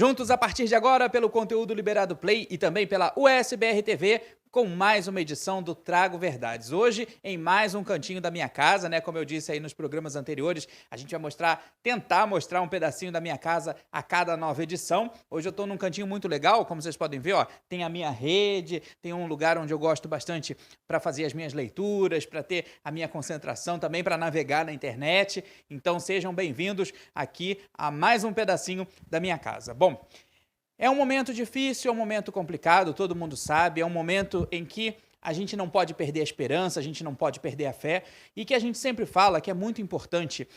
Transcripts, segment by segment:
Juntos a partir de agora pelo conteúdo Liberado Play e também pela USBR TV, com mais uma edição do Trago Verdades. Hoje, em mais um cantinho da minha casa, né? Como eu disse aí nos programas anteriores, a gente vai tentar mostrar um pedacinho da minha casa a cada nova edição. Hoje eu estou num cantinho muito legal, como vocês podem ver, ó, tem a minha rede, tem um lugar onde eu gosto bastante para fazer as minhas leituras, para ter a minha concentração também, para navegar na internet. Então sejam bem-vindos aqui a mais um pedacinho da minha casa. Bom, é um momento difícil, é um momento complicado, todo mundo sabe, é um momento em que a gente não pode perder a esperança, a gente não pode perder a fé e que a gente sempre fala que é muito importante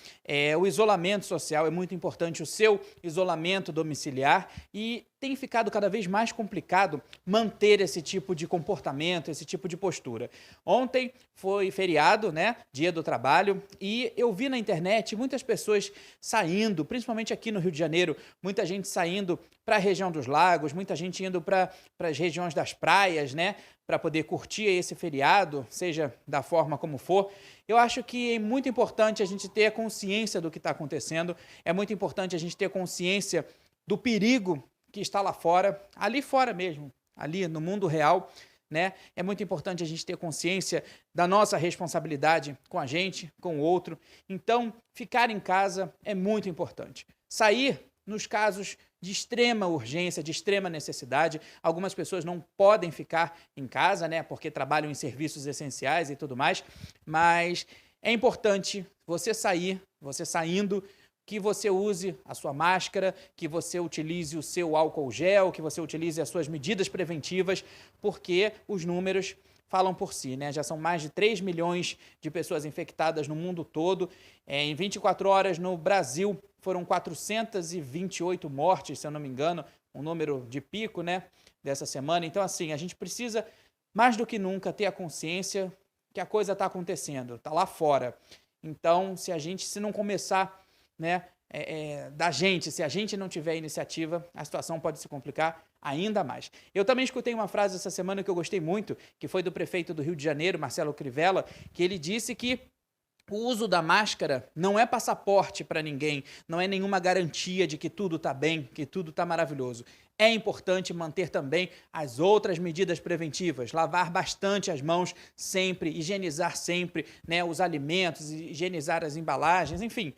o isolamento social, é muito importante o seu isolamento domiciliar e tem ficado cada vez mais complicado manter esse tipo de comportamento, esse tipo de postura. Ontem foi feriado, né, Dia do Trabalho, e eu vi na internet muitas pessoas saindo, principalmente aqui no Rio de Janeiro, muita gente saindo para a região dos lagos, muita gente indo para as regiões das praias, né, para poder curtir esse feriado, seja da forma como for. Eu acho que é muito importante a gente ter consciência do que está acontecendo, é muito importante a gente ter consciência do perigo que está lá fora, ali fora mesmo, ali no mundo real, né? É muito importante a gente ter consciência da nossa responsabilidade com a gente, com o outro. Então, ficar em casa é muito importante. Sair nos casos de extrema urgência, de extrema necessidade. Algumas pessoas não podem ficar em casa, né, porque trabalham em serviços essenciais e tudo mais, mas é importante você sair, você saindo, que você use a sua máscara, que você utilize o seu álcool gel, que você utilize as suas medidas preventivas, porque os números falam por si, né? Já são mais de 3 milhões de pessoas infectadas no mundo todo. Em 24 horas no Brasil foram 428 mortes, se eu não me engano, um número de pico, né, dessa semana. Então, assim, a gente precisa, mais do que nunca, ter a consciência que a coisa está acontecendo, está lá fora. Então, se não começar, né, se a gente não tiver iniciativa, a situação pode se complicar ainda mais. Eu também escutei uma frase essa semana que eu gostei muito, que foi do prefeito do Rio de Janeiro, Marcelo Crivella, que ele disse que o uso da máscara não é passaporte para ninguém, não é nenhuma garantia de que tudo está bem, que tudo está maravilhoso. É importante manter também as outras medidas preventivas, lavar bastante as mãos sempre, higienizar sempre, né, os alimentos, higienizar as embalagens, enfim,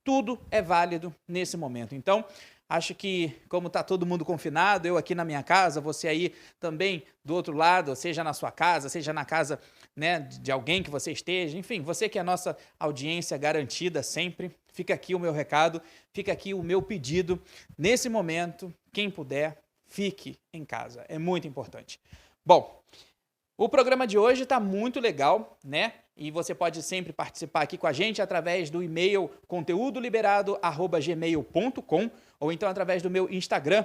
tudo é válido nesse momento. Então, acho que, como está todo mundo confinado, eu aqui na minha casa, você aí também do outro lado, seja na sua casa, seja na casa, né, de alguém que você esteja, enfim, você que é a nossa audiência garantida sempre, fica aqui o meu recado, fica aqui o meu pedido. Nesse momento, quem puder, fique em casa. É muito importante. Bom, o programa de hoje está muito legal, né? E você pode sempre participar aqui com a gente através do e-mail conteudoliberado@gmail.com ou então através do meu Instagram,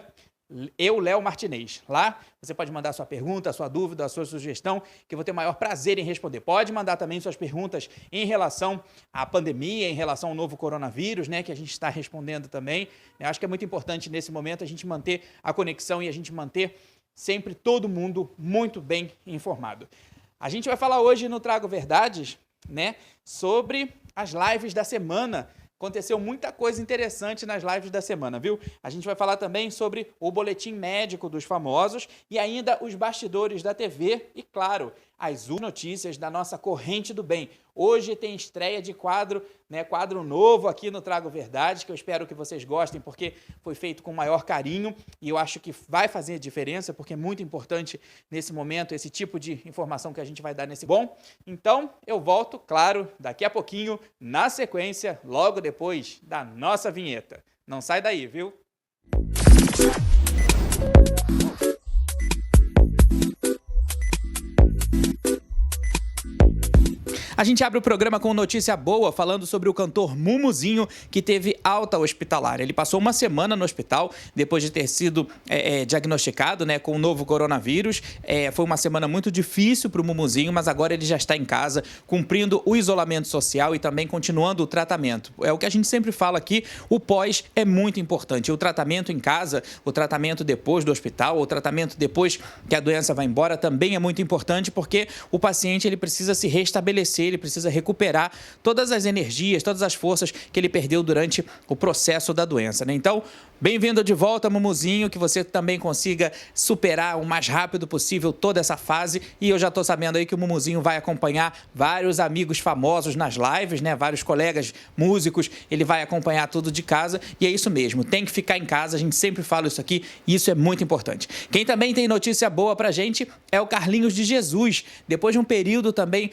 Léo Martinez. Lá você pode mandar sua pergunta, sua dúvida, a sua sugestão, que eu vou ter o maior prazer em responder. Pode mandar também suas perguntas em relação à pandemia, em relação ao novo coronavírus, né, que a gente está respondendo também. Eu acho que é muito importante nesse momento a gente manter a conexão e a gente manter sempre todo mundo muito bem informado. A gente vai falar hoje no Trago Verdades, né, sobre as lives da semana. Aconteceu muita coisa interessante nas lives da semana, viu? A gente vai falar também sobre o boletim médico dos famosos e ainda os bastidores da TV e, claro, as notícias da nossa corrente do bem. Hoje tem estreia de quadro, né, quadro novo aqui no Trago Verdades, que eu espero que vocês gostem, porque foi feito com o maior carinho e eu acho que vai fazer diferença, porque é muito importante nesse momento esse tipo de informação que a gente vai dar nesse bom. Então, eu volto, claro, daqui a pouquinho, na sequência, logo depois da nossa vinheta. Não sai daí, viu? A gente abre o programa com notícia boa, falando sobre o cantor Mumuzinho, que teve alta hospitalar. Ele passou uma semana no hospital, depois de ter sido diagnosticado, né, com o novo coronavírus. Foi uma semana muito difícil para o Mumuzinho, mas agora ele já está em casa, cumprindo o isolamento social e também continuando o tratamento. É o que a gente sempre fala aqui, o pós é muito importante. O tratamento em casa, o tratamento depois do hospital, o tratamento depois que a doença vai embora também é muito importante, porque o paciente ele precisa se restabelecer, ele precisa recuperar todas as energias, todas as forças que ele perdeu durante o processo da doença, né? Então, bem-vindo de volta, Mumuzinho, que você também consiga superar o mais rápido possível toda essa fase. E eu já tô sabendo aí que o Mumuzinho vai acompanhar vários amigos famosos nas lives, né? Vários colegas músicos, ele vai acompanhar tudo de casa. E é isso mesmo, tem que ficar em casa, a gente sempre fala isso aqui e isso é muito importante. Quem também tem notícia boa pra gente é o Carlinhos de Jesus. Depois de um período também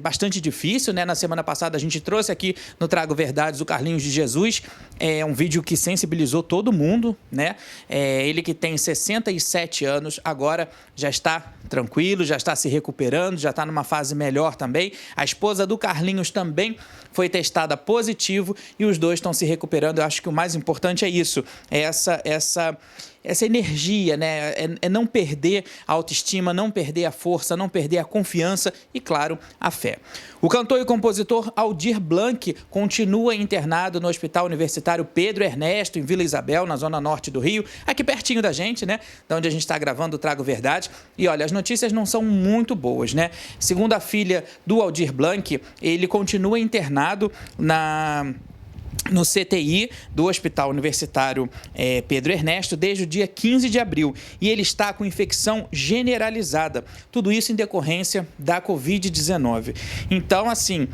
bastante difícil, né? Na semana passada a gente trouxe aqui no Trago Verdades o Carlinhos de Jesus. É um vídeo que sensibilizou todo mundo, né? Ele que tem 67 anos, agora já está tranquilo, já está se recuperando, já está numa fase melhor também. A esposa do Carlinhos também foi testada positivo e os dois estão se recuperando. Eu acho que o mais importante é isso, é essa energia, né? É não perder a autoestima, não perder a força, não perder a confiança e, claro, a fé. O cantor e compositor Aldir Blanc continua internado no Hospital Universitário Pedro Ernesto, em Vila Isabel, na zona norte do Rio, aqui pertinho da gente, né? Da onde a gente está gravando o Trago Verdade. E olha, as notícias não são muito boas, né? Segundo a filha do Aldir Blanc, ele continua internado no CTI do Hospital Universitário Pedro Ernesto desde o dia 15 de abril e ele está com infecção generalizada. Tudo isso em decorrência da Covid-19. Então, assim,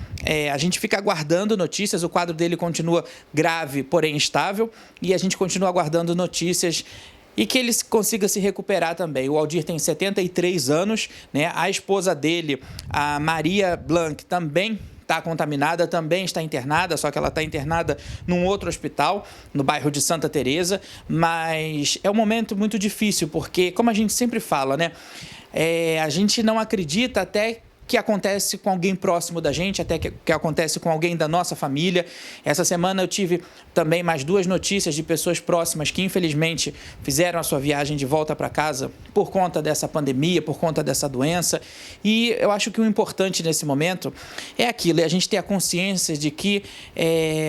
a gente fica aguardando notícias, o quadro dele continua grave, porém estável, e a gente continua aguardando notícias e que ele consiga se recuperar também. O Aldir tem 73 anos, né? A esposa dele, a Maria Blanc, também está contaminada, também está internada, só que ela está internada num outro hospital, no bairro de Santa Teresa, mas é um momento muito difícil, porque, como a gente sempre fala, né? A gente não acredita até que acontece com alguém próximo da gente, até que acontece com alguém da nossa família. Essa semana eu tive também mais 2 notícias de pessoas próximas que, infelizmente, fizeram a sua viagem de volta para casa por conta dessa pandemia, por conta dessa doença. E eu acho que o importante nesse momento é aquilo, é a gente ter a consciência de que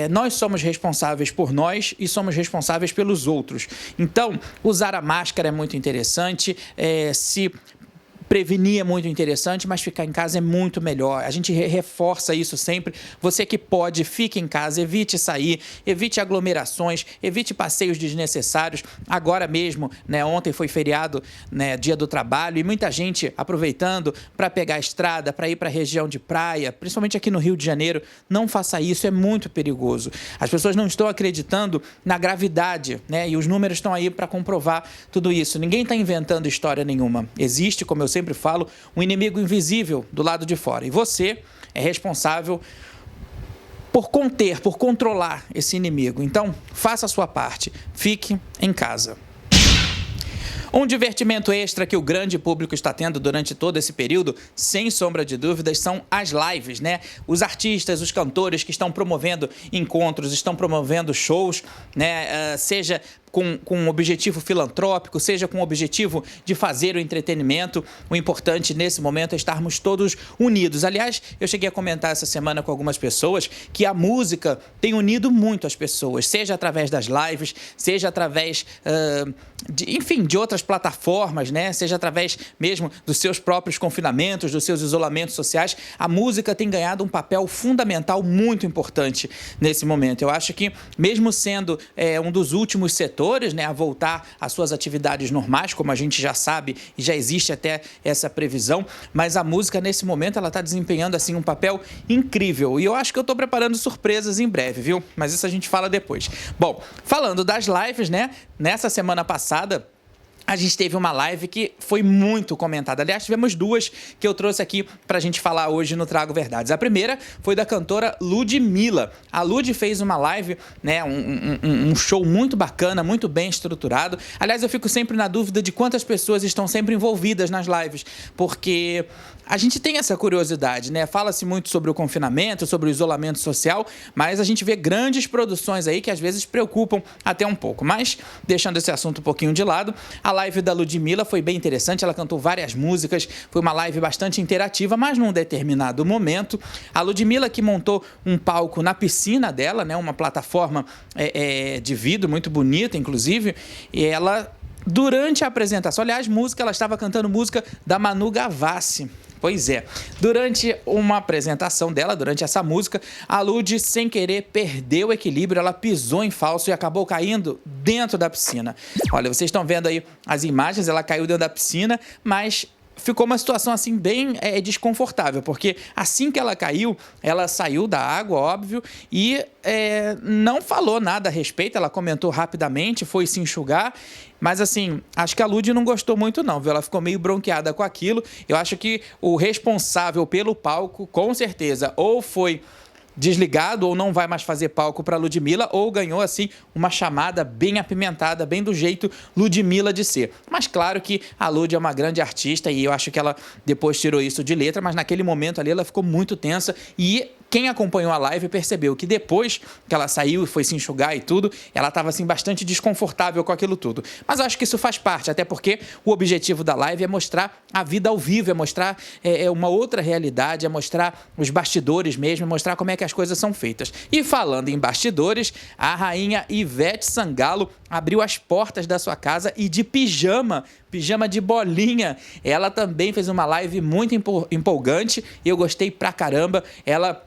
nós somos responsáveis por nós e somos responsáveis pelos outros. Então, usar a máscara é muito interessante, se prevenir é muito interessante, mas ficar em casa é muito melhor. A gente reforça isso sempre. Você que pode, fique em casa, evite sair, evite aglomerações, evite passeios desnecessários. Agora mesmo, né, ontem foi feriado, né, dia do trabalho, e muita gente aproveitando para pegar a estrada, para ir para a região de praia, principalmente aqui no Rio de Janeiro. Não faça isso, é muito perigoso. As pessoas não estão acreditando na gravidade, né, e os números estão aí para comprovar tudo isso. Ninguém está inventando história nenhuma. Existe, como eu sempre falo, um inimigo invisível do lado de fora. E você é responsável por conter, por controlar esse inimigo. Então, faça a sua parte. Fique em casa. Um divertimento extra que o grande público está tendo durante todo esse período, sem sombra de dúvidas, são as lives, né? Os artistas, os cantores que estão promovendo encontros, estão promovendo shows, né? Seja com um objetivo filantrópico, seja com o objetivo de fazer o entretenimento. O importante nesse momento é estarmos todos unidos. Aliás, eu cheguei a comentar essa semana com algumas pessoas que a música tem unido muito as pessoas, seja através das lives, seja através, de outras plataformas, né? Seja através mesmo dos seus próprios confinamentos, dos seus isolamentos sociais. A música tem ganhado um papel fundamental muito importante nesse momento. Eu acho que, mesmo sendo um dos últimos setores, né, a voltar às suas atividades normais, como a gente já sabe e já existe até essa previsão, mas a música nesse momento ela está desempenhando assim um papel incrível e eu acho que eu estou preparando surpresas em breve, viu? Mas isso a gente fala depois. Bom, falando das lives, né, nessa semana passada a gente teve uma live que foi muito comentada. Aliás, tivemos 2 que eu trouxe aqui pra gente falar hoje no Trago Verdades. A primeira foi da cantora Ludmilla. A Lud fez uma live, né, um show muito bacana, muito bem estruturado. Aliás, eu fico sempre na dúvida de quantas pessoas estão sempre envolvidas nas lives, porque a gente tem essa curiosidade, né? Fala-se muito sobre o confinamento, sobre o isolamento social, mas a gente vê grandes produções aí que às vezes preocupam até um pouco. Mas, deixando esse assunto um pouquinho de lado, a live da Ludmilla foi bem interessante, ela cantou várias músicas, foi uma live bastante interativa, mas num determinado momento, a Ludmilla que montou um palco na piscina dela, né? Uma plataforma de vidro muito bonita, inclusive, e ela, durante a apresentação, aliás, ela estava cantando música da Manu Gavassi. Pois é. Durante uma apresentação dela, durante essa música, a Lud, sem querer, perdeu o equilíbrio, ela pisou em falso e acabou caindo dentro da piscina. Olha, vocês estão vendo aí as imagens, ela caiu dentro da piscina, mas ficou uma situação assim bem desconfortável, porque assim que ela caiu, ela saiu da água, óbvio, e não falou nada a respeito, ela comentou rapidamente, foi se enxugar, mas assim, acho que a Lud não gostou muito não, viu? Ela ficou meio bronqueada com aquilo. Eu acho que o responsável pelo palco, com certeza, ou foi desligado ou não vai mais fazer palco para Ludmilla, ou ganhou assim uma chamada bem apimentada, bem do jeito Ludmilla de ser. Mas claro que a Lud é uma grande artista e eu acho que ela depois tirou isso de letra, mas naquele momento ali ela ficou muito tensa e quem acompanhou a live percebeu que depois que ela saiu e foi se enxugar e tudo, ela estava assim bastante desconfortável com aquilo tudo. Mas eu acho que isso faz parte, até porque o objetivo da live é mostrar a vida ao vivo, é mostrar uma outra realidade, é mostrar os bastidores mesmo, é mostrar como é que as coisas são feitas. E falando em bastidores, a rainha Ivete Sangalo abriu as portas da sua casa e de pijama de bolinha. Ela também fez uma live muito empolgante e eu gostei pra caramba. Ela,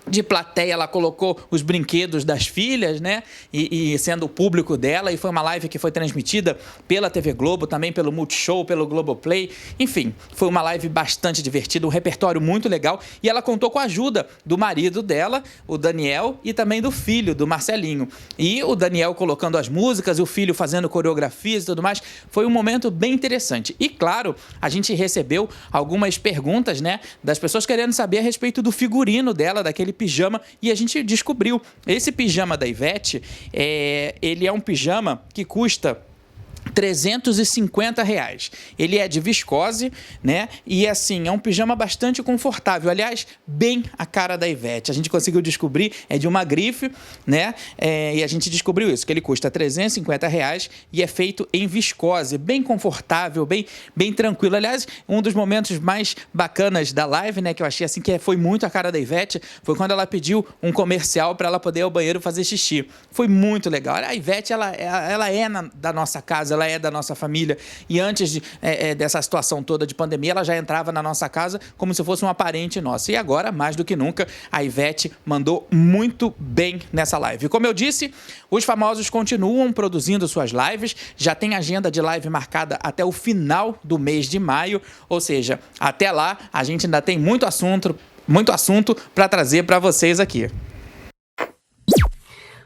de plateia, ela colocou os brinquedos das filhas, né? E sendo o público dela. E foi uma live que foi transmitida pela TV Globo, também pelo Multishow, pelo Globoplay. Enfim, foi uma live bastante divertida, um repertório muito legal. E ela contou com a ajuda do marido dela, o Daniel, e também do filho, do Marcelinho. E o Daniel colocando as músicas, o filho fazendo coreografias e tudo mais. Foi um momento bem interessante. E, claro, a gente recebeu algumas perguntas, né? Das pessoas querendo saber a respeito do figurino dela, daquele pijama, e a gente descobriu, esse pijama da Ivete, ele é um pijama que custa R$350. Ele é de viscose, né? E assim, é um pijama bastante confortável. Aliás, bem a cara da Ivete. A gente conseguiu descobrir, é de uma grife, né? E a gente descobriu isso, que ele custa R$350 e é feito em viscose. Bem confortável, bem tranquilo. Aliás, um dos momentos mais bacanas da live, né? Que eu achei assim que foi muito a cara da Ivete, foi quando ela pediu um comercial para ela poder ir ao banheiro fazer xixi. Foi muito legal. A Ivete, ela é da nossa casa, ela é da nossa família, e antes dessa situação toda de pandemia, ela já entrava na nossa casa como se fosse uma parente nossa. E agora, mais do que nunca, a Ivete mandou muito bem nessa live. Como eu disse, os famosos continuam produzindo suas lives, já tem agenda de live marcada até o final do mês de maio, ou seja, até lá a gente ainda tem muito assunto para trazer para vocês aqui.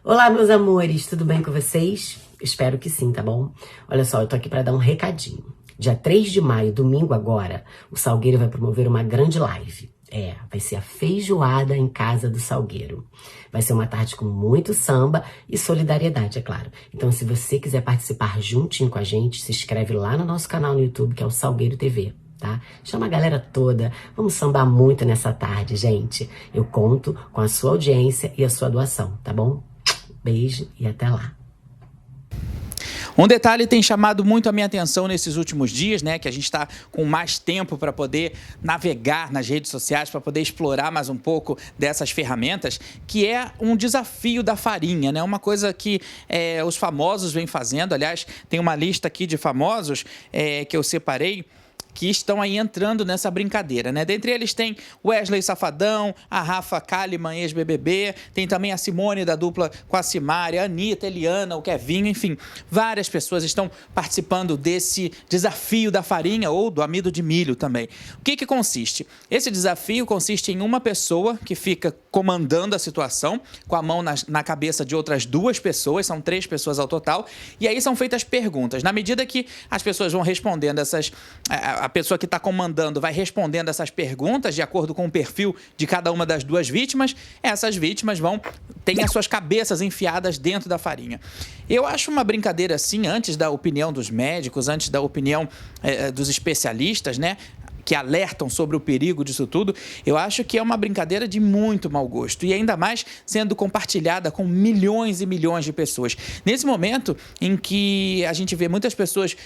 Olá, meus amores, tudo bem com vocês? Espero que sim, tá bom? Olha só, eu tô aqui pra dar um recadinho. Dia 3 de maio, domingo agora, o Salgueiro vai promover uma grande live. Vai ser a feijoada em casa do Salgueiro. Vai ser uma tarde com muito samba e solidariedade, é claro. Então, se você quiser participar juntinho com a gente, se inscreve lá no nosso canal no YouTube, que é o Salgueiro TV. Tá? Chama a galera toda, vamos sambar muito nessa tarde, gente. Eu conto com a sua audiência e a sua doação, tá bom? Beijo e até lá. Um detalhe tem chamado muito a minha atenção nesses últimos dias, né? Que a gente está com mais tempo para poder navegar nas redes sociais, para poder explorar mais um pouco dessas ferramentas, que é um desafio da farinha, né? Uma coisa que os famosos vêm fazendo. Aliás, tem uma lista aqui de famosos que eu separei, que estão aí entrando nessa brincadeira, né? Dentre eles tem Wesley Safadão, a Rafa Kalimann, ex-BBB, tem também a Simone da dupla com a Simária, a Anitta, a Eliana, o Kevinho, enfim, várias pessoas estão participando desse desafio da farinha ou do amido de milho também. O que consiste? Esse desafio consiste em uma pessoa que fica comandando a situação, com a mão na cabeça de outras 2 pessoas, são 3 pessoas ao total, e aí são feitas perguntas. Na medida que as pessoas vão respondendo a pessoa que está comandando vai respondendo essas perguntas de acordo com o perfil de cada uma das 2 vítimas, essas vítimas têm as suas cabeças enfiadas dentro da farinha. Eu acho uma brincadeira assim, antes da opinião dos médicos, antes da opinião dos especialistas, né? Que alertam sobre o perigo disso tudo, eu acho que é uma brincadeira de muito mau gosto, e ainda mais sendo compartilhada com milhões e milhões de pessoas. Nesse momento em que a gente vê muitas pessoas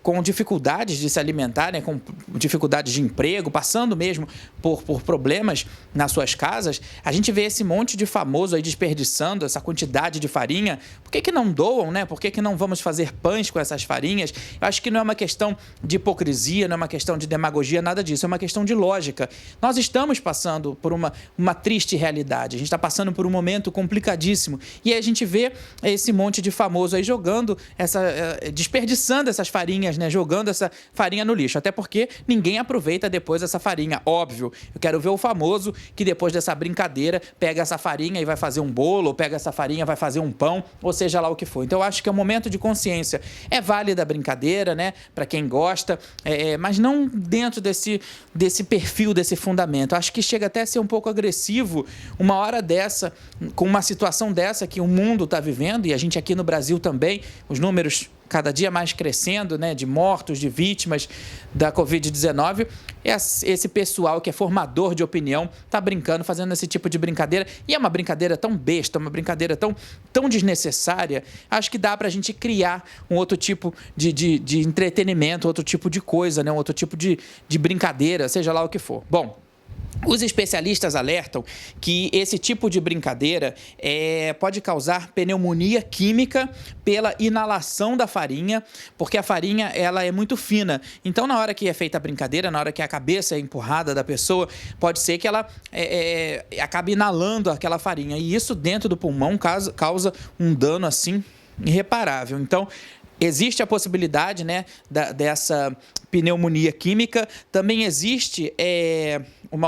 com dificuldades de se alimentar, né, com dificuldades de emprego, passando mesmo por problemas nas suas casas, a gente vê esse monte de famoso aí desperdiçando essa quantidade de farinha. Por que não doam, né? Por que não vamos fazer pães com essas farinhas? Eu acho que não é uma questão de hipocrisia, não é uma questão de demagogia, demagogia, nada disso. É uma questão de lógica. Nós estamos passando por uma triste realidade. A gente está passando por um momento complicadíssimo. E aí a gente vê esse monte de famoso aí jogando, desperdiçando essas farinhas, né? Jogando essa farinha no lixo. Até porque ninguém aproveita depois essa farinha. Óbvio. Eu quero ver o famoso que depois dessa brincadeira pega essa farinha e vai fazer um bolo, ou pega essa farinha e vai fazer um pão, ou seja lá o que for. Então eu acho que é um momento de consciência. É válida a brincadeira, né? Para quem gosta, mas não dentro desse perfil, desse fundamento. Acho que chega até a ser um pouco agressivo uma hora dessa, com uma situação dessa que o mundo está vivendo, e a gente aqui no Brasil também, os números cada dia mais crescendo, né, de mortos, de vítimas da Covid-19, esse pessoal que é formador de opinião está brincando, fazendo esse tipo de brincadeira, e é uma brincadeira tão besta, uma brincadeira tão desnecessária. Acho que dá para a gente criar um outro tipo de entretenimento, outro tipo de coisa, né, um outro tipo de brincadeira, seja lá o que for. Bom, os especialistas alertam que esse tipo de brincadeira pode causar pneumonia química pela inalação da farinha, porque a farinha ela é muito fina. Então, na hora que é feita a brincadeira, na hora que a cabeça é empurrada da pessoa, pode ser que ela acabe inalando aquela farinha. E isso dentro do pulmão causa um dano assim irreparável. Então, existe a possibilidade, né, dessa pneumonia química. Também existe um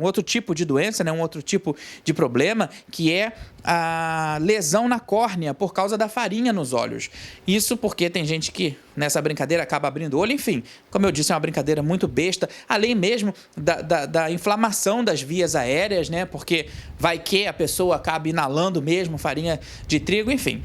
outro tipo de doença, né, um outro tipo de problema, que é a lesão na córnea por causa da farinha nos olhos. Isso porque tem gente que nessa brincadeira acaba abrindo o olho. Enfim, como eu disse, é uma brincadeira muito besta, além mesmo da inflamação das vias aéreas, né, porque vai que a pessoa acaba inalando mesmo farinha de trigo, enfim.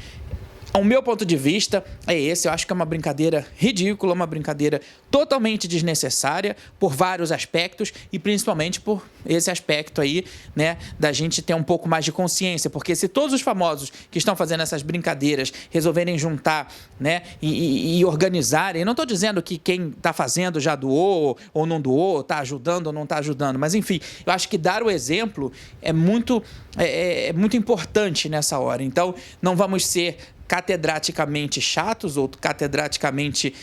O meu ponto de vista é esse. Eu acho que é uma brincadeira ridícula, uma brincadeira totalmente desnecessária por vários aspectos, e principalmente por esse aspecto aí, né, da gente ter um pouco mais de consciência, porque se todos os famosos que estão fazendo essas brincadeiras resolverem juntar, né, e organizarem, eu não estou dizendo que quem está fazendo já doou ou não doou, está ajudando ou não está ajudando, mas enfim, eu acho que dar o exemplo é muito importante nessa hora. Então, não vamos ser catedraticamente chatos ou catedraticamente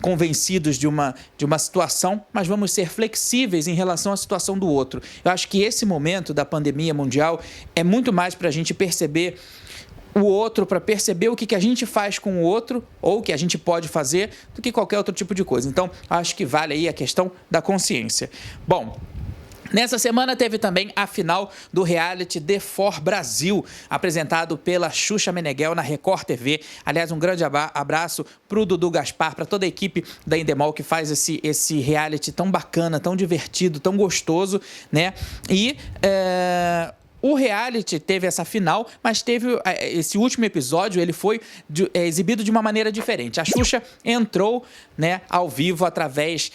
convencidos de uma situação, mas vamos ser flexíveis em relação à situação do outro. Eu acho que esse momento da pandemia mundial é muito mais para a gente perceber o outro, para perceber o que a gente faz com o outro ou o que a gente pode fazer, do que qualquer outro tipo de coisa. Então, acho que vale aí a questão da consciência. Bom, nessa semana teve também a final do reality The For Brasil, apresentado pela Xuxa Meneghel na Record TV. Aliás, um grande abraço para o Dudu Gaspar, para toda a equipe da Endemol que faz esse reality tão bacana, tão divertido, tão gostoso, né? E o reality teve essa final, mas teve esse último episódio, ele foi exibido de uma maneira diferente. A Xuxa entrou, né, ao vivo através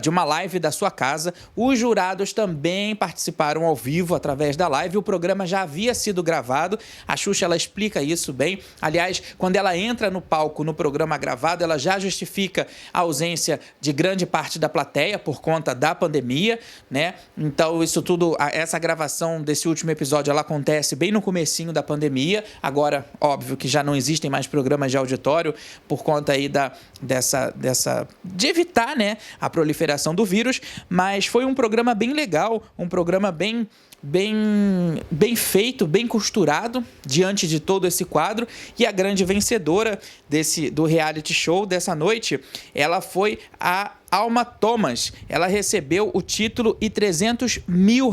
de uma live da sua casa. Os jurados também participaram ao vivo através da live. O programa já havia sido gravado. A Xuxa, ela explica isso bem. Aliás, quando ela entra no palco no programa gravado, ela já justifica a ausência de grande parte da plateia por conta da pandemia, né? Então, isso tudo, essa gravação desse último episódio, ela acontece bem no comecinho da pandemia. Agora, óbvio que já não existem mais programas de auditório por conta aí de evitar, né, a proliferação do vírus, mas foi um programa bem legal, um programa bem feito, bem costurado diante de todo esse quadro. E a grande vencedora do reality show dessa noite, ela foi a Alma Thomas. Ela recebeu o título e R$300 mil.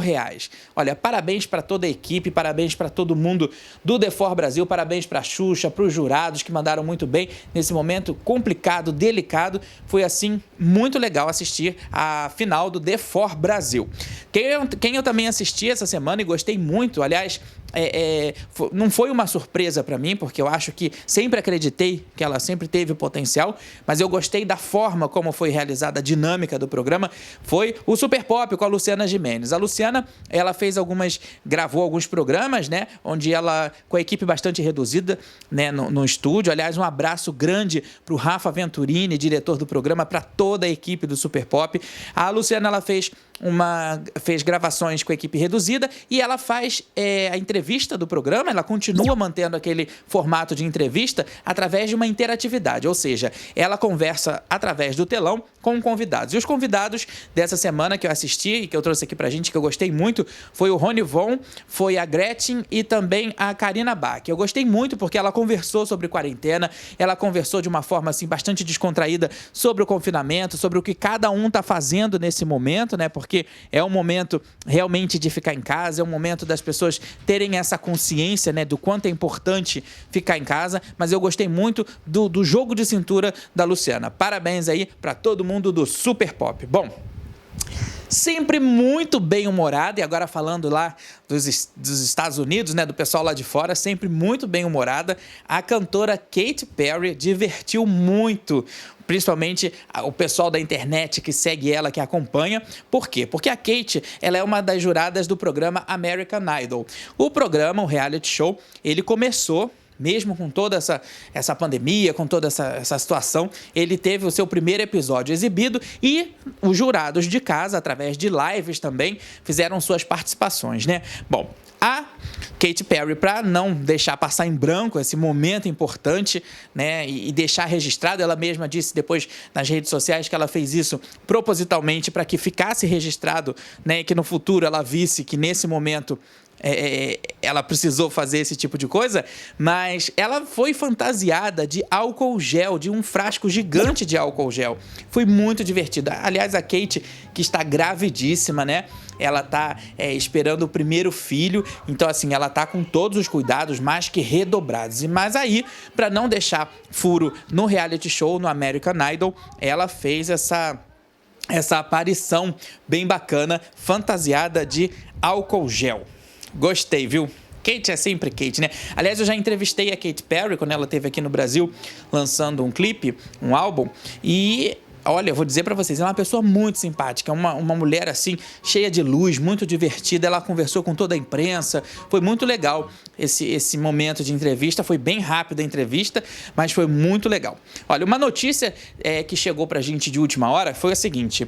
Olha, parabéns para toda a equipe, parabéns para todo mundo do The For Brasil, parabéns para a Xuxa, para os jurados que mandaram muito bem nesse momento complicado, delicado. Foi, assim, muito legal assistir a final do The For Brasil. Quem eu também assisti essa semana e gostei muito, aliás, não foi uma surpresa para mim, porque eu acho que sempre acreditei que ela sempre teve potencial, mas eu gostei da forma como foi realizada a dinâmica do programa. Foi o Super Pop com a Luciana Gimenez. A Luciana, ela gravou alguns programas, né, onde ela, com a equipe bastante reduzida, né, no estúdio. Aliás, um abraço grande para o Rafa Venturini, diretor do programa, para toda a equipe do Super Pop. A Luciana, ela fez fez gravações com a equipe reduzida e ela faz a entrevista do programa, ela continua mantendo aquele formato de entrevista através de uma interatividade, ou seja, ela conversa através do telão com convidados. E os convidados dessa semana que eu assisti e que eu trouxe aqui pra gente, que eu gostei muito, foi o Rony Von, foi a Gretchen e também a Karina Bach. Eu gostei muito porque ela conversou sobre quarentena, ela conversou de uma forma assim bastante descontraída sobre o confinamento, sobre o que cada um tá fazendo nesse momento, né? Porque é um momento realmente de ficar em casa, é um momento das pessoas terem essa consciência, né, do quanto é importante ficar em casa, mas eu gostei muito do jogo de cintura da Luciana. Parabéns aí para todo mundo do Super Pop. Bom, sempre muito bem-humorada, e agora falando lá dos Estados Unidos, né, do pessoal lá de fora, sempre muito bem-humorada, a cantora Katy Perry divertiu muito, principalmente o pessoal da internet que segue ela, que acompanha. Por quê? Porque a Katy, ela é uma das juradas do programa American Idol. O programa, o reality show, ele começou mesmo com toda essa pandemia, com toda essa situação, ele teve o seu primeiro episódio exibido e os jurados de casa, através de lives também, fizeram suas participações, né? Bom, a Katy Perry, para não deixar passar em branco esse momento importante, né, e deixar registrado, ela mesma disse depois nas redes sociais que ela fez isso propositalmente para que ficasse registrado, né, e que no futuro ela visse que nesse momento ela precisou fazer esse tipo de coisa, mas ela foi fantasiada de álcool gel, de um frasco gigante de álcool gel. Foi muito divertida. Aliás, a Katy, que está gravidíssima, né? Ela está esperando o primeiro filho, então assim, ela está com todos os cuidados mais que redobrados. Mas aí, para não deixar furo no reality show, no American Idol, ela fez essa aparição bem bacana, fantasiada de álcool gel. Gostei, viu? Katy é sempre Katy, né? Aliás, eu já entrevistei a Katy Perry quando ela esteve aqui no Brasil lançando um clipe, um álbum, e olha, eu vou dizer pra vocês, é uma pessoa muito simpática, uma mulher assim, cheia de luz, muito divertida. Ela conversou com toda a imprensa, foi muito legal esse momento de entrevista. Foi bem rápida a entrevista, mas foi muito legal. Olha, uma notícia que chegou pra gente de última hora foi a seguinte: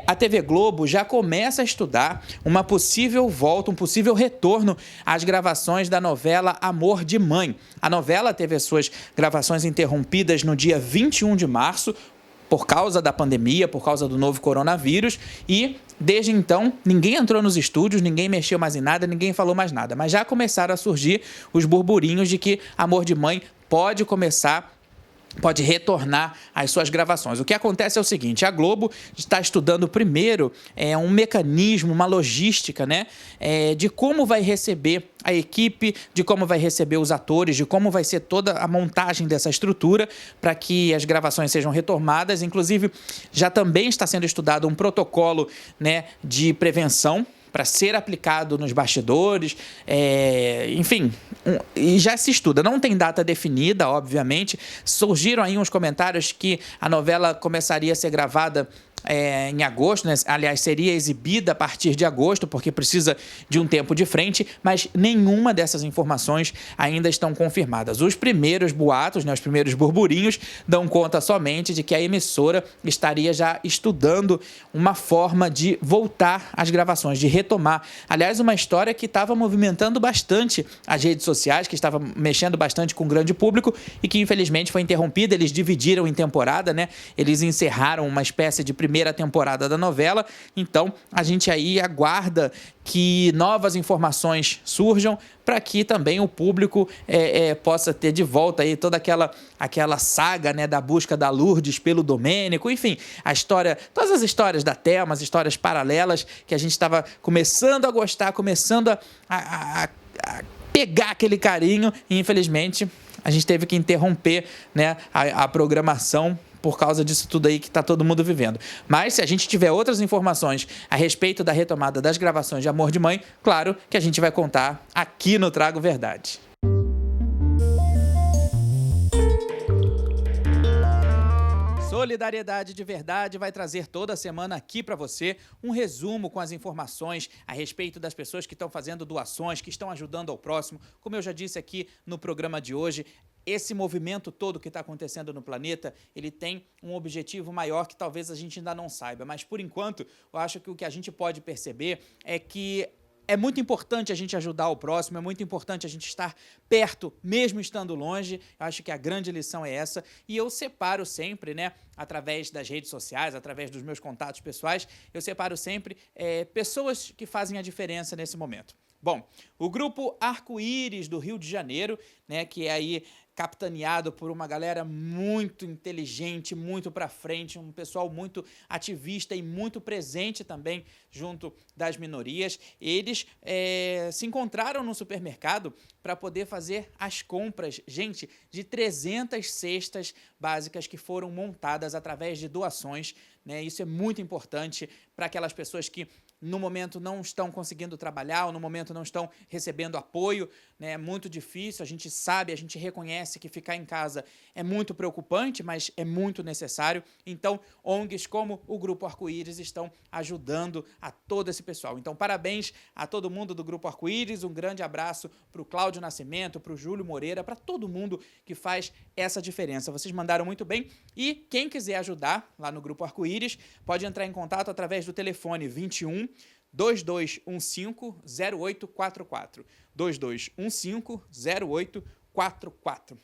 a TV Globo já começa a estudar uma possível volta, um possível retorno às gravações da novela Amor de Mãe. A novela teve as suas gravações interrompidas no dia 21 de março, por causa da pandemia, por causa do novo coronavírus, e desde então ninguém entrou nos estúdios, ninguém mexeu mais em nada, ninguém falou mais nada, mas já começaram a surgir os burburinhos de que Amor de Mãe pode retornar às suas gravações. O que acontece é o seguinte: a Globo está estudando primeiro um mecanismo, uma logística, né, de como vai receber a equipe, de como vai receber os atores, de como vai ser toda a montagem dessa estrutura para que as gravações sejam retomadas. Inclusive, já também está sendo estudado um protocolo, né, de prevenção para ser aplicado nos bastidores, enfim, e já se estuda. Não tem data definida, obviamente. Surgiram aí uns comentários que a novela começaria a ser gravada em agosto, né? Aliás, seria exibida a partir de agosto, porque precisa de um tempo de frente, mas nenhuma dessas informações ainda estão confirmadas. Os primeiros boatos, né, os primeiros burburinhos, dão conta somente de que a emissora estaria já estudando uma forma de voltar às gravações, de retomar. Aliás, uma história que estava movimentando bastante as redes sociais, que estava mexendo bastante com o grande público e que infelizmente foi interrompida. Eles dividiram em temporada, né? Eles encerraram uma espécie de primeira temporada da novela, então a gente aí aguarda que novas informações surjam para que também o público possa ter de volta aí toda aquela saga, né, da busca da Lourdes pelo Domênico, enfim, a história, todas as histórias da Thelma, as histórias paralelas que a gente estava começando a gostar, começando a pegar aquele carinho, e infelizmente a gente teve que interromper, né, a programação por causa disso tudo aí que está todo mundo vivendo. Mas se a gente tiver outras informações a respeito da retomada das gravações de Amor de Mãe, claro que a gente vai contar aqui no Trago Verdade. Solidariedade de Verdade vai trazer toda semana aqui para você um resumo com as informações a respeito das pessoas que estão fazendo doações, que estão ajudando ao próximo. Como eu já disse aqui no programa de hoje, esse movimento todo que está acontecendo no planeta, ele tem um objetivo maior que talvez a gente ainda não saiba. Mas, por enquanto, eu acho que o que a gente pode perceber é que é muito importante a gente ajudar o próximo, é muito importante a gente estar perto, mesmo estando longe. Eu acho que a grande lição é essa. E eu separo sempre, né, através das redes sociais, através dos meus contatos pessoais, eu separo sempre pessoas que fazem a diferença nesse momento. Bom, o grupo Arco-Íris do Rio de Janeiro, né, que é aí capitaneado por uma galera muito inteligente, muito para frente, um pessoal muito ativista e muito presente também junto das minorias. Eles se encontraram no supermercado para poder fazer as compras, gente, de 300 cestas básicas que foram montadas através de doações, né? Isso é muito importante para aquelas pessoas que no momento não estão conseguindo trabalhar ou no momento não estão recebendo apoio, né? É muito difícil, a gente sabe, a gente reconhece que ficar em casa é muito preocupante, mas é muito necessário. Então, ONGs como o Grupo Arco-Íris estão ajudando a todo esse pessoal. Então, parabéns a todo mundo do Grupo Arco-Íris, um grande abraço para o Cláudio Nascimento, para o Júlio Moreira, para todo mundo que faz essa diferença. Vocês mandaram muito bem e quem quiser ajudar lá no Grupo Arco-Íris pode entrar em contato através do telefone 21 2215 0844. 2215 0844.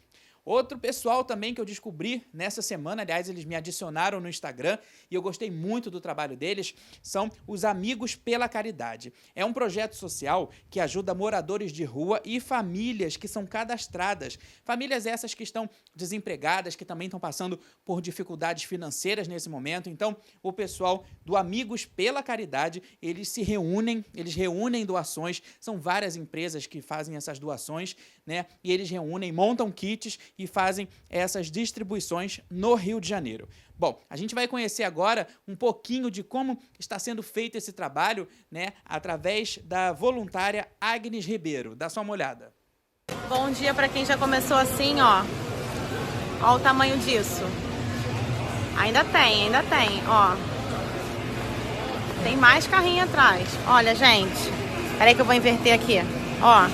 Outro pessoal também que eu descobri nessa semana, aliás, eles me adicionaram no Instagram e eu gostei muito do trabalho deles, são os Amigos pela Caridade. É um projeto social que ajuda moradores de rua e famílias que são cadastradas. Famílias essas que estão desempregadas, que também estão passando por dificuldades financeiras nesse momento. Então, o pessoal do Amigos pela Caridade, eles reúnem doações, são várias empresas que fazem essas doações, né? E eles reúnem, montam kits e fazem essas distribuições no Rio de Janeiro. Bom, a gente vai conhecer agora um pouquinho de como está sendo feito esse trabalho, né, através da voluntária Agnes Ribeiro. Dá só uma olhada. Bom dia para quem já começou assim, ó. Ó o tamanho disso. Ainda tem, ó. Tem mais carrinho atrás. Olha, gente. Peraí que eu vou inverter aqui. Ó.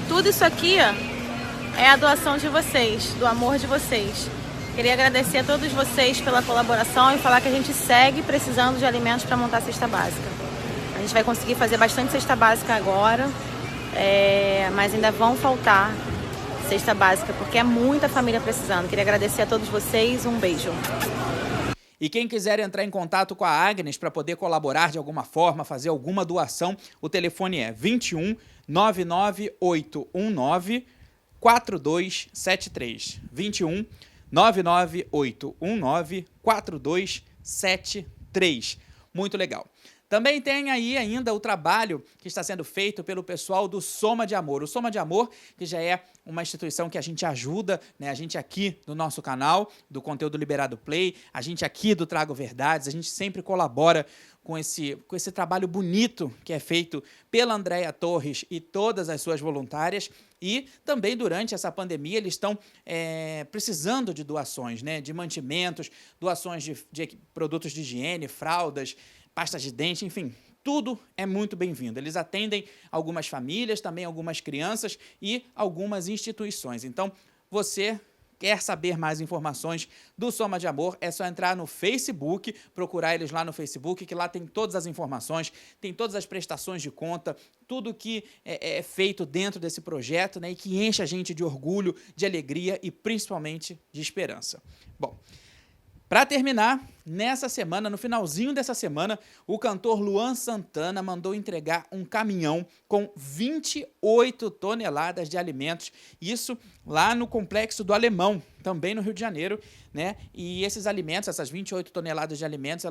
Tudo isso aqui é a doação de vocês, do amor de vocês. Queria agradecer a todos vocês pela colaboração e falar que a gente segue precisando de alimentos para montar a cesta básica. A gente vai conseguir fazer bastante cesta básica agora, mas ainda vão faltar cesta básica, porque é muita família precisando. Queria agradecer a todos vocês, um beijo. E quem quiser entrar em contato com a Agnes para poder colaborar de alguma forma, fazer alguma doação, o telefone é 21 99819 4273. 21 99819 4273. Muito legal. Também tem aí ainda o trabalho que está sendo feito pelo pessoal do Soma de Amor. O Soma de Amor, que já é uma instituição que a gente ajuda, né? A gente aqui no nosso canal, do Conteúdo Liberado Play, a gente aqui do Trago Verdades, a gente sempre colabora com esse trabalho bonito que é feito pela Andréia Torres e todas as suas voluntárias. E também durante essa pandemia eles estão precisando de doações, né? De mantimentos, doações de produtos de higiene, fraldas, pasta de dente, enfim, tudo é muito bem-vindo. Eles atendem algumas famílias, também algumas crianças e algumas instituições. Então, você quer saber mais informações do Soma de Amor, é só entrar no Facebook, procurar eles lá no Facebook, que lá tem todas as informações, tem todas as prestações de conta, tudo que é feito dentro desse projeto, né, e que enche a gente de orgulho, de alegria e principalmente de esperança. Bom, para terminar, nessa semana, no finalzinho dessa semana, o cantor Luan Santana mandou entregar um caminhão com 28 toneladas de alimentos, isso lá no Complexo do Alemão, também no Rio de Janeiro, né? E esses alimentos, essas 28 toneladas de alimentos,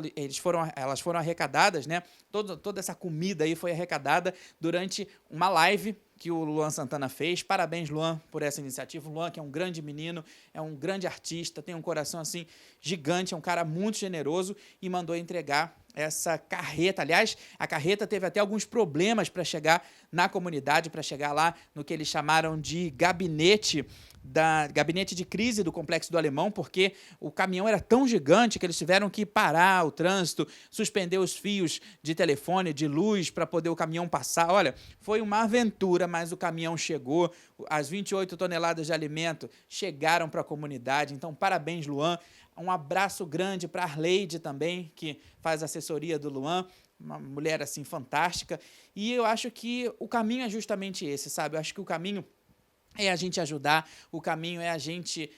elas foram arrecadadas, né? Toda essa comida aí foi arrecadada durante uma live que o Luan Santana fez. Parabéns, Luan, por essa iniciativa. O Luan, que é um grande menino, é um grande artista, tem um coração assim gigante, é um cara muito generoso e mandou entregar essa carreta. Aliás, a carreta teve até alguns problemas para chegar na comunidade, para chegar lá no que eles chamaram de gabinete de crise do Complexo do Alemão, porque o caminhão era tão gigante que eles tiveram que parar o trânsito, suspender os fios de telefone, de luz, para poder o caminhão passar. Olha, foi uma aventura, mas o caminhão chegou, as 28 toneladas de alimento chegaram para a comunidade. Então, parabéns, Luan. Um abraço grande para a Arleide também, que faz assessoria do Luan, uma mulher assim fantástica. E eu acho que o caminho é justamente esse, sabe? Eu acho que o caminho é a gente ajudar, o caminho é a gente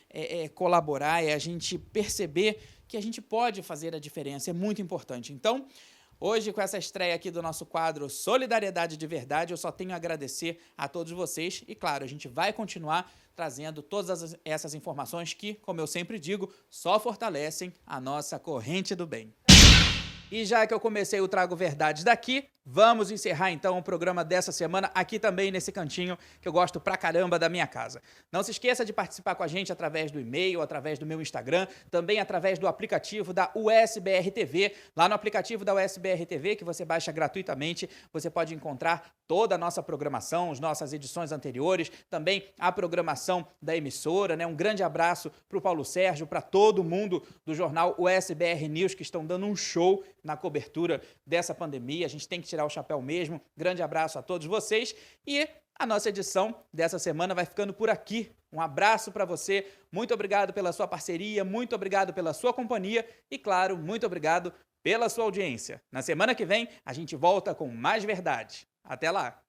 colaborar, é a gente perceber que a gente pode fazer a diferença, é muito importante. Então, hoje, com essa estreia aqui do nosso quadro Solidariedade de Verdade, eu só tenho a agradecer a todos vocês e, claro, a gente vai continuar trazendo todas essas informações que, como eu sempre digo, só fortalecem a nossa corrente do bem. E já que eu comecei o Trago Verdades daqui, vamos encerrar então o programa dessa semana aqui também nesse cantinho que eu gosto pra caramba da minha casa. Não se esqueça de participar com a gente através do e-mail, através do meu Instagram, também através do aplicativo da USBR TV. Lá no aplicativo da USBR TV, que você baixa gratuitamente, você pode encontrar toda a nossa programação, as nossas edições anteriores, também a programação da emissora, né? Um grande abraço para o Paulo Sérgio, para todo mundo do jornal USBR News, que estão dando um show na cobertura dessa pandemia. A gente tem que tirar o chapéu mesmo. Grande abraço a todos vocês. E a nossa edição dessa semana vai ficando por aqui. Um abraço para você. Muito obrigado pela sua parceria, muito obrigado pela sua companhia e, claro, muito obrigado pela sua audiência. Na semana que vem, a gente volta com mais verdade. Até lá!